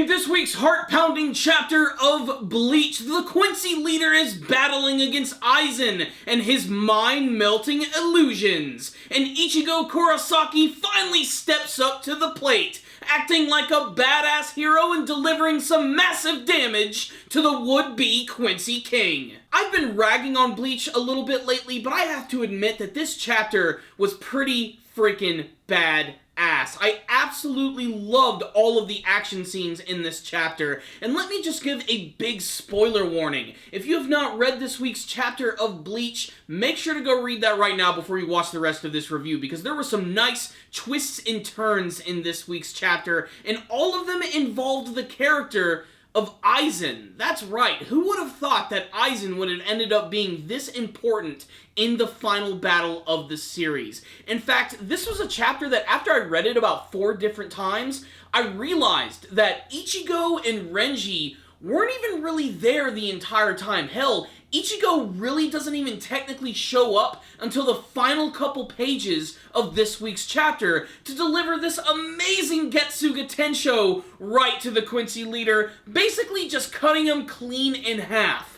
In this week's heart-pounding chapter of Bleach, the Quincy leader is battling against Aizen and his mind-melting illusions, and Ichigo Kurosaki finally steps up to the plate, acting like a badass hero and delivering some massive damage to the would-be Quincy King. I've been ragging on Bleach a little bit lately, but I have to admit that this chapter was pretty freaking badass. I absolutely loved all of the action scenes in this chapter, and let me just give a big spoiler warning. If you have not read this week's chapter of Bleach, make sure to go read that right now before you watch the rest of this review, because there were some nice twists and turns in this week's chapter, and all of them involved the character of Aizen. That's right, who would have thought that Aizen would have ended up being this important in the final battle of the series? In fact, this was a chapter that after I read it about 4 different times, I realized that Ichigo and Renji weren't even really there the entire time. Hell, Ichigo really doesn't even technically show up until the final couple pages of this week's chapter to deliver this amazing Getsuga Tensho right to the Quincy leader, basically just cutting him clean in half.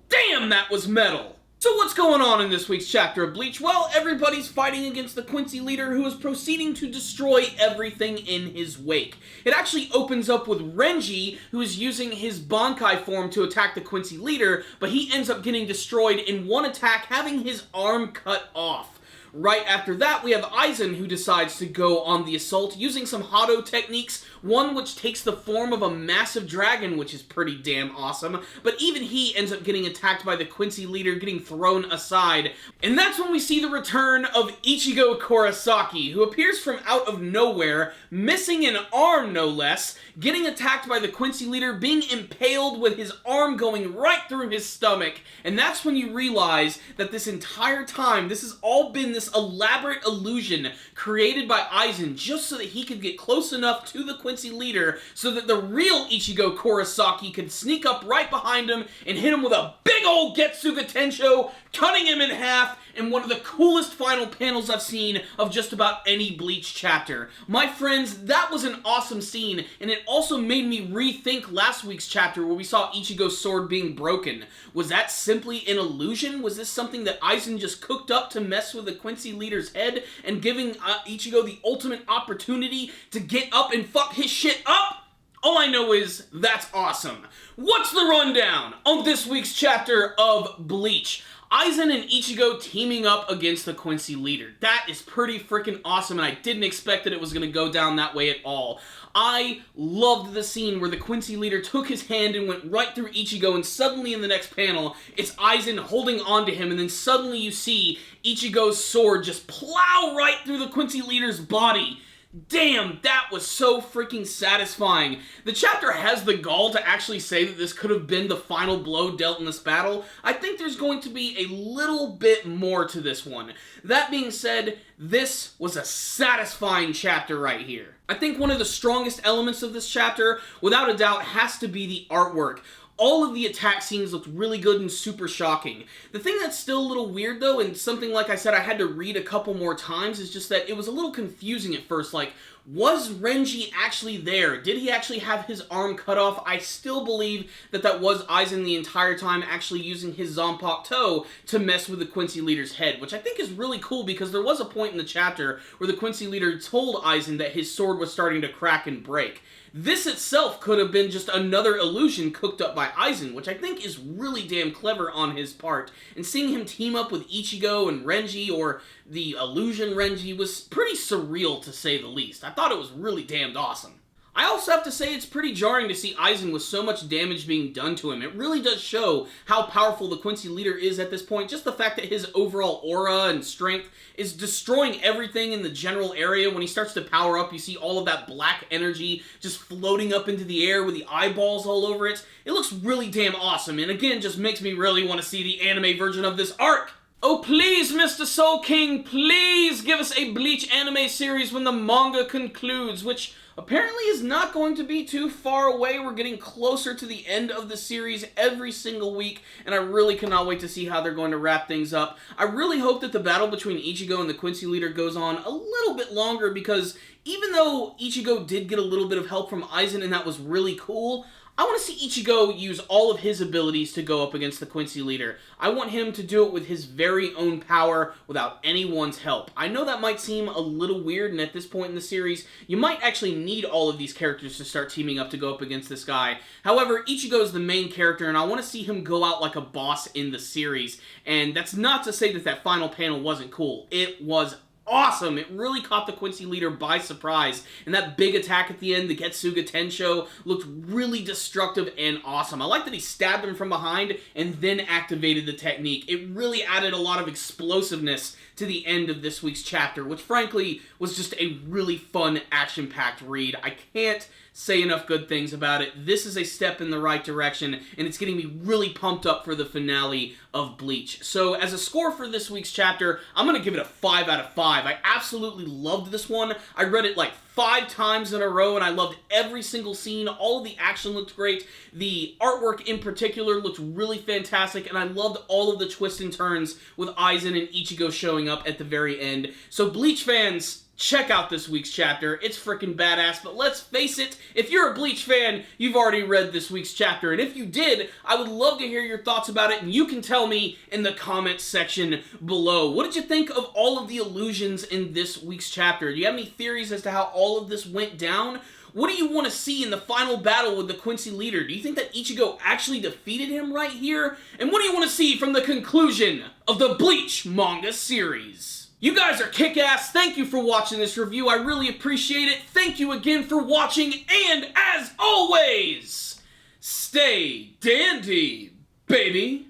Damn, that was metal! So what's going on in this week's chapter of Bleach? Well, everybody's fighting against the Quincy leader who is proceeding to destroy everything in his wake. It actually opens up with Renji, who is using his Bankai form to attack the Quincy leader, but he ends up getting destroyed in one attack, having his arm cut off. Right after that, we have Aizen, who decides to go on the assault using some Hado techniques, one which takes the form of a massive dragon, which is pretty damn awesome, but even he ends up getting attacked by the Quincy leader, getting thrown aside. And that's when we see the return of Ichigo Kurosaki, who appears from out of nowhere, missing an arm no less, getting attacked by the Quincy leader, being impaled with his arm going right through his stomach, and that's when you realize that this entire time, this has all been this elaborate illusion created by Aizen just so that he could get close enough to the Quincy leader so that the real Ichigo Kurosaki could sneak up right behind him and hit him with a big old Getsuga Tensho, cutting him in half in one of the coolest final panels I've seen of just about any Bleach chapter. My friends, that was an awesome scene, and it also made me rethink last week's chapter where we saw Ichigo's sword being broken. Was that simply an illusion? Was this something that Aizen just cooked up to mess with the Quincy leader's head and giving Ichigo the ultimate opportunity to get up and fuck his shit up? All I know is, that's awesome. What's the rundown on this week's chapter of Bleach? Aizen and Ichigo teaming up against the Quincy leader. That is pretty freaking awesome, and I didn't expect that it was going to go down that way at all. I loved the scene where the Quincy leader took his hand and went right through Ichigo, and suddenly in the next panel, it's Aizen holding on to him, and then suddenly you see Ichigo's sword just plow right through the Quincy leader's body. Damn, that was so freaking satisfying. The chapter has the gall to actually say that this could have been the final blow dealt in this battle. I think there's going to be a little bit more to this one. That being said, this was a satisfying chapter right here. I think one of the strongest elements of this chapter, without a doubt, has to be the artwork. All of the attack scenes looked really good and super shocking. The thing that's still a little weird though, and something like I said I had to read a couple more times, is just that it was a little confusing at first. Like, was Renji actually there? Did he actually have his arm cut off? I still believe that that was Aizen the entire time, actually using his Zanpakuto to mess with the Quincy leader's head, which I think is really cool because there was a point in the chapter where the Quincy leader told Aizen that his sword was starting to crack and break. This itself could have been just another illusion cooked up by Aizen, which I think is really damn clever on his part. And seeing him team up with Ichigo and Renji, or the illusion Renji, was pretty surreal to say the least. I thought it was really damned awesome. I also have to say it's pretty jarring to see Aizen with so much damage being done to him. It really does show how powerful the Quincy leader is at this point. Just the fact that his overall aura and strength is destroying everything in the general area. When he starts to power up, you see all of that black energy just floating up into the air with the eyeballs all over it. It looks really damn awesome, and again, just makes me really want to see the anime version of this arc. Oh please, Mr. Soul King, please give us a Bleach anime series when the manga concludes, which apparently is not going to be too far away. We're getting closer to the end of the series every single week, and I really cannot wait to see how they're going to wrap things up. I really hope that the battle between Ichigo and the Quincy leader goes on a little bit longer, because even though Ichigo did get a little bit of help from Aizen and that was really cool, I want to see Ichigo use all of his abilities to go up against the Quincy leader. I want him to do it with his very own power without anyone's help. I know that might seem a little weird, and at this point in the series, you might actually need all of these characters to start teaming up to go up against this guy. However, Ichigo is the main character, and I want to see him go out like a boss in the series. And that's not to say that that final panel wasn't cool. It was awesome. It really caught the Quincy leader by surprise, and that big attack at the end, the Getsuga Tensho, looked really destructive and awesome. I like that he stabbed him from behind and then activated the technique. It really added a lot of explosiveness to the end of this week's chapter, which frankly was just a really fun, action-packed read. I can't say enough good things about it. This is a step in the right direction, and it's getting me really pumped up for the finale of Bleach. So as a score for this week's chapter, I'm going to give it a 5 out of 5. I absolutely loved this one. I read it like 5 times in a row, and I loved every single scene. All of the action looked great. The artwork in particular looked really fantastic, and I loved all of the twists and turns with Aizen and Ichigo showing up at the very end. So Bleach fans, check out this week's chapter. It's freaking badass, but let's face it, if you're a Bleach fan, you've already read this week's chapter, and if you did, I would love to hear your thoughts about it, and you can tell me in the comments section below. What did you think of all of the illusions in this week's chapter? Do you have any theories as to how all of this went down? What do you want to see in the final battle with the Quincy leader? Do you think that Ichigo actually defeated him right here? And what do you want to see from the conclusion of the Bleach manga series? You guys are kick-ass. Thank you for watching this review. I really appreciate it. Thank you again for watching, and as always, stay dandy, baby.